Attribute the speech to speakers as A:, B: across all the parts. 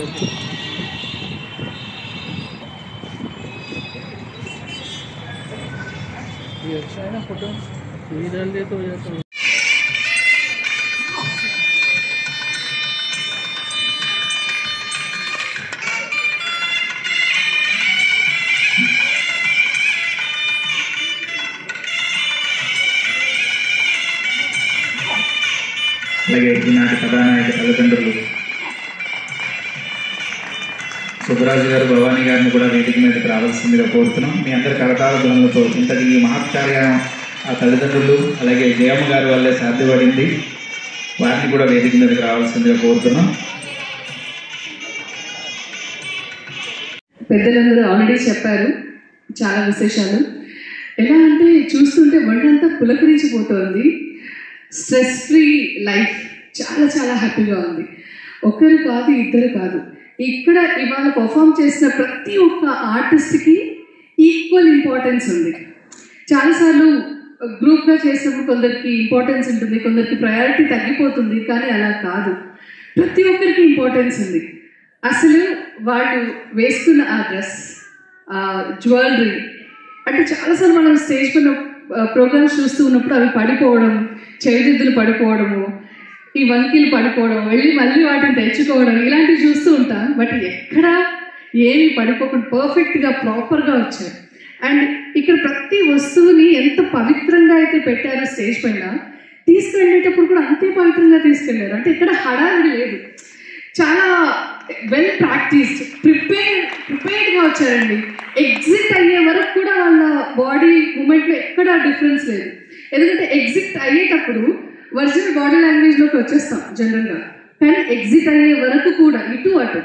A: ये अच्छा है ना फोटो, ये डाल दे तो या तो
B: అలాగే ఈనాటి కథానాయక తల్లిదండ్రులు సుబ్బరాజు గారు, భవానీ గారిని కూడా వేదిక మీదకి రావాల్సిందిగా కోరుతున్నాం. మీ అందరి కరతాళ ధ్వనులతో ఇంతటి ఈ మహత్కార్యం ఆ తల్లిదండ్రులు అలాగే జయమ్మ గారి వల్లే సాధ్యపడింది. వారిని కూడా వేదిక మీదకి రావాల్సిందిగా కోరుతున్నాం.
C: పెద్దలందరూ ఆల్రెడీ చెప్పారు చాలా విశేషాలు. ఎలా అంటే చూస్తుంటే ఒళ్ళంతా పులకరించిపోతుంది. స్ట్రెస్ ఫ్రీ లైఫ్, చాలా చాలా హ్యాపీగా ఉంది. ఒకరు కాదు, ఇద్దరు కాదు, ఇక్కడ ఇవాళ పర్ఫామ్ చేసిన ప్రతి ఒక్క ఆర్టిస్ట్కి ఈక్వల్ ఇంపార్టెన్స్ ఉంది. చాలాసార్లు గ్రూప్గా చేసినప్పుడు కొందరికి ఇంపార్టెన్స్ ఉంటుంది, కొందరికి ప్రయారిటీ తగ్గిపోతుంది. కానీ అలా కాదు, ప్రతి ఒక్కరికి ఇంపార్టెన్స్ ఉంది. అసలు వాళ్ళు వేసుకున్న ఆ డ్రెస్, ఆ జ్యువెలరీ, అంటే చాలాసార్లు మనం స్టేజ్ పైన ప్రోగ్రామ్స్ చూస్తూ ఉన్నప్పుడు అవి పడిపోవడం, చేతిద్దులు పడిపోవడము, ఈ వంకీలు పడిపోవడం, వెళ్ళి మళ్ళీ వాటిని తెచ్చుకోవడం, ఇలాంటివి చూస్తూ ఉంటాం. బట్ ఎక్కడ ఏమి పడిపోకుండా పర్ఫెక్ట్గా ప్రాపర్గా వచ్చారు. అండ్ ఇక్కడ ప్రతి వస్తువుని ఎంత పవిత్రంగా అయితే పెట్టారో స్టేజ్ పైన, తీసుకెళ్ళేటప్పుడు కూడా అంతే పవిత్రంగా తీసుకెళ్ళారు. అంటే ఇక్కడ హడావిడి లేదు, చాలా వెల్ ప్రాక్టీస్డ్, ప్రిపేర్డ్గా వచ్చారండి. ఎగ్జిట్ అయ్యే వరకు కూడా వాళ్ళ బాడీ మూమెంట్లో ఎక్కడా డిఫరెన్స్ లేదు. ఎందుకంటే ఎగ్జిట్ అయ్యేటప్పుడు ఒరిజినల్ బాడీ లాంగ్వేజ్లోకి వచ్చేస్తాం జనరల్గా, కానీ ఎగ్జిట్ అయ్యే వరకు కూడా ఇటు అటు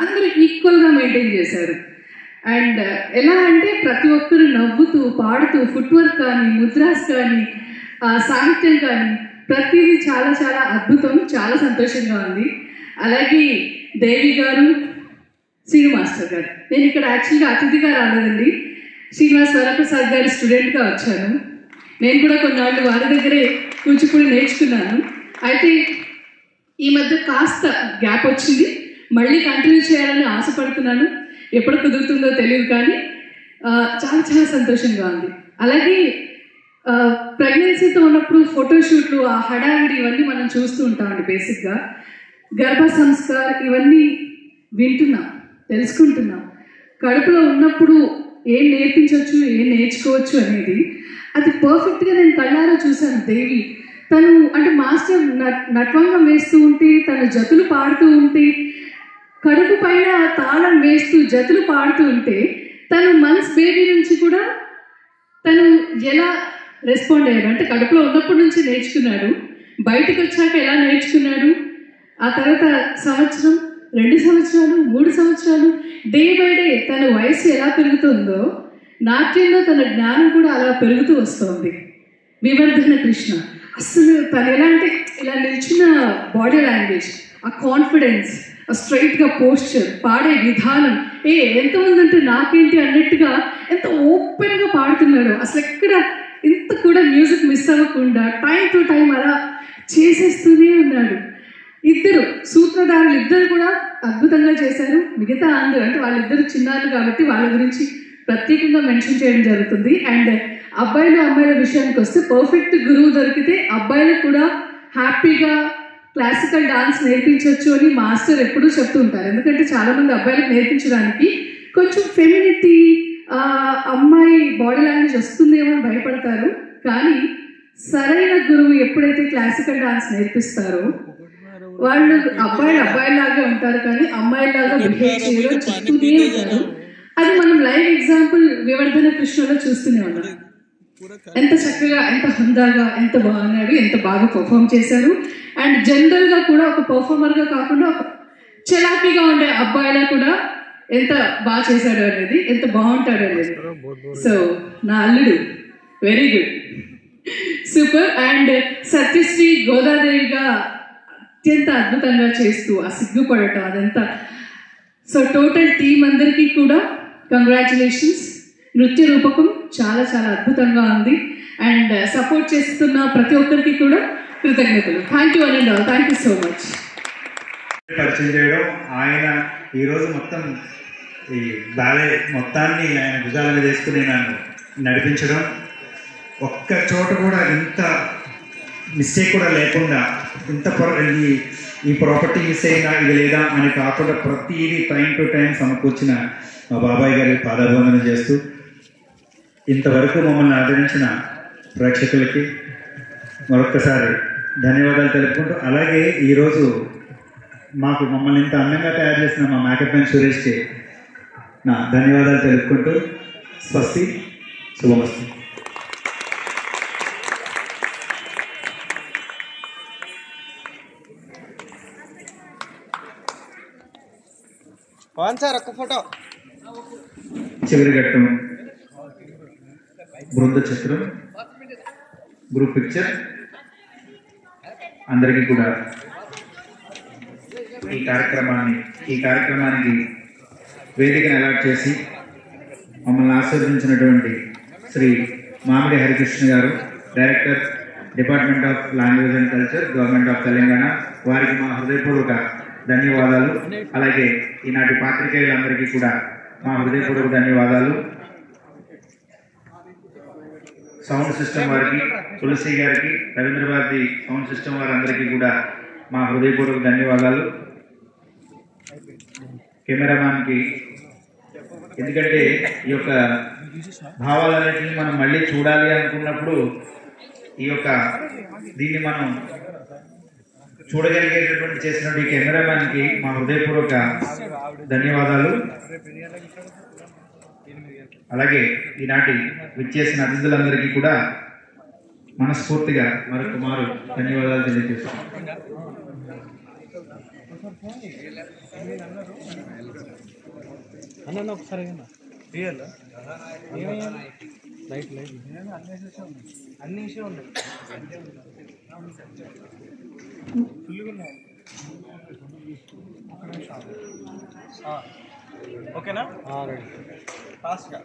C: అందరూ ఈక్వల్గా మెయింటైన్ చేశారు. అండ్ ఎలా అంటే ప్రతి ఒక్కరు నవ్వుతూ పాడుతూ, ఫుట్ వర్క్ కానీ, ముద్రాస్ కానీ, సాహిత్యం కానీ, ప్రతిదీ చాలా చాలా అద్భుతం, చాలా సంతోషంగా ఉంది. అలాగే దేవి గారు, శ్రీను మాస్టర్ గారు, నేను ఇక్కడ యాక్చువల్గా అతిథిగా రాలేదండి, శ్రీనివాస్ వరప్రసాద్ గారి స్టూడెంట్గా వచ్చాను. నేను కూడా కొన్నాళ్ళు వారి దగ్గరే కూచిపూడి నేర్చుకున్నాను. అయితే ఈ మధ్య కాస్త గ్యాప్ వచ్చింది, మళ్ళీ కంటిన్యూ చేయాలని ఆశపడుతున్నాను. ఎప్పుడు కుదురుతుందో తెలియదు, కానీ చాలా చాలా సంతోషంగా ఉంది. అలాగే ప్రెగ్నెన్సీతో ఉన్నప్పుడు ఫోటోషూట్లు, ఆ హడావిడి, ఇవన్నీ మనం చూస్తూ ఉంటామండి. బేసిక్గా గర్భ సంస్కార్ ఇవన్నీ వింటున్నాం, తెలుసుకుంటున్నాం. కడుపులో ఉన్నప్పుడు ఏం నేర్పించవచ్చు, ఏం నేర్చుకోవచ్చు అనేది అది పర్ఫెక్ట్గా నేను కళ్ళారా చూశాను. దేవి తను అంటే మాస్టర్ నట్వంగం వేస్తూ ఉంటే, తను జతులు పాడుతూ ఉంటే, కడుపు పైన తాళం వేస్తూ జతులు పాడుతూ ఉంటే, తను మంత్స్ బేబీ నుంచి కూడా తను ఎలా రెస్పాండ్ అయ్యాడు అంటే కడుపులో ఉన్నప్పటి నుంచి నేర్చుకున్నాడు, బయటకు వచ్చాక ఎలా నేర్చుకున్నాడు, ఆ తర్వాత సంవత్సరం, 2 సంవత్సరాలు, 3 సంవత్సరాలు, డే బై డే తన వయసు ఎలా పెరుగుతుందో నాట్యంలో తన జ్ఞానం కూడా అలా పెరుగుతూ వస్తుంది. వివర్ధన కృష్ణ అసలు తను ఎలా అంటే ఇలా నిల్చున్న బాడీ లాంగ్వేజ్, ఆ కాన్ఫిడెన్స్, ఆ స్ట్రైట్గా పోస్చర్, పాడే విధానం, ఎంతమంది అంటే నాకేంటి అన్నట్టుగా ఎంత ఓపెన్గా పాడుతున్నాడు. అసలు ఎక్కడ ఇంత కూడా మ్యూజిక్ మిస్ అవ్వకుండా టైం టు టైం అలా చేసేస్తూనే ఉన్నాడు. ఇద్దరు సూత్రధారులు ఇద్దరు కూడా అద్భుతంగా చేశారు. మిగతా అందరూ అంటే వాళ్ళిద్దరు చిన్నారు కాబట్టి వాళ్ళ గురించి ప్రత్యేకంగా మెన్షన్ చేయడం జరుగుతుంది. అండ్ అబ్బాయిలు అమ్మాయిల విషయానికి వస్తే పర్ఫెక్ట్ గురువు దొరికితే అబ్బాయిలు కూడా హ్యాపీగా క్లాసికల్ డాన్స్ నేర్పించవచ్చు అని మాస్టర్ ఎప్పుడూ చెప్తూ ఉంటారు. ఎందుకంటే చాలామంది అబ్బాయిలకు నేర్పించడానికి కొంచెం ఫెమినిటీ, అమ్మాయి బాడీ లాంగ్వేజ్ వస్తుందేమో అని భయపడతారు. కానీ సరైన గురువు ఎప్పుడైతే క్లాసికల్ డాన్స్ నేర్పిస్తారో వాళ్ళు అబ్బాయిలాగా ఉంటారు, కానీ అమ్మాయిలాగా బిహేవ్ చేయడం చెప్తూనే ఉంటారు. అది మనం లైవ్ ఎగ్జాంపుల్ వివర్ధన కృష్ణలో చూస్తూనే ఉన్నాం. ఎంత చక్కగా, ఎంత హుందాగా, ఎంత బాగున్నాడు, ఎంత బాగా పర్ఫామ్ చేశారు. అండ్ జనరల్గా కూడా ఒక పర్ఫార్మర్గా కాకుండా ఒక చలాకీగా ఉండే అబ్బాయిలా కూడా ఎంత బాగా చేశాడు అనేది, ఎంత బాగుంటాడు అనేది. సో నా అల్లుడు very good, super. And Satyasri గోదాదేవిగా అత్యంత అద్భుతంగా చేస్తూ ఆ సిగ్గుపడటం అదంతా. సో టోటల్ టీమ్ అందరికీ కూడా కంగ్రాచులేషన్స్. నృత్య రూపకం చాలా చాలా అద్భుతంగా ఉంది. అండ్ సపోర్ట్ చేస్తున్న ప్రతి ఒక్కరికి కూడా కృతజ్ఞతలు. Thank you and all, thank you so much.
D: పరిచయం చేయడం, ఆయన ఈరోజు మొత్తం ఈ బ్యాలే మొత్తాన్ని ఆయన భుజాల మీద వేసుకుని నన్ను నడిపించడం, ఒక్క చోట కూడా ఇంత మిస్టేక్ కూడా లేకుండా ఈ ప్రాపర్టీ మిస్ అయినా ఇది లేదా అని కాకుండా ప్రతిదీ టైం టు టైం సమకూర్చిన మా బాబాయ్ గారి పాదాభివందనం చేస్తూ ఇంతవరకు మమ్మల్ని ఆదరించిన ప్రేక్షకులకి మరొక్కసారి ధన్యవాదాలు తెలుపుకుంటూ, అలాగే ఈరోజు మమ్మల్ని ఇంత అందంగా తయారు చేసిన మా మేకప్ సురేష్కి నా ధన్యవాదాలు తెలుపుకుంటూ స్వస్తి, శుభమస్తు.
E: సార్ ఒక్క ఫోటో.
B: చివరి ఘట్టం బృంద చిత్రం, గ్రూప్ పిక్చర్. అందరికీ కూడా ఈ కార్యక్రమానికి వేదికను అలాట్ చేసి మమ్మల్ని ఆశీర్వదించినటువంటి శ్రీ మామిడి హరికృష్ణ గారు, director, department of language and culture, government of Telangana, వారికి మా హృదయపూర్వక ధన్యవాదాలు. అలాగే ఈనాటి పాత్రికేయులందరికీ కూడా మా హృదయపూర్వక ధన్యవాదాలు. సౌండ్ సిస్టమ్ వారికి, తులసి గారికి, రవీంద్ర భారతి సౌండ్ సిస్టమ్ వారందరికీ కూడా మా హృదయపూర్వక ధన్యవాదాలు. కెమెరామ్యాన్కి, ఎందుకంటే ఈ యొక్క భావాలన్నింటినీ మనం మళ్ళీ చూడాలి అనుకున్నప్పుడు దీన్ని మనం చూడగలిగేటటువంటి చేసినటువంటి ఈ కెమెరామ్యాన్కి మా హృదయపూర్వక ధన్యవాదాలు. అలాగే ఈనాటి విచ్చేసిన అతిథులందరికీ కూడా మనస్ఫూర్తిగా మరొక మారు ధన్యవాదాలు తెలియజేస్తున్నాం.
A: అన్న ఒకసారి లైట్ అన్ని విషయం ఉన్నాయి. ఓకేనా? ఫాస్ట్గా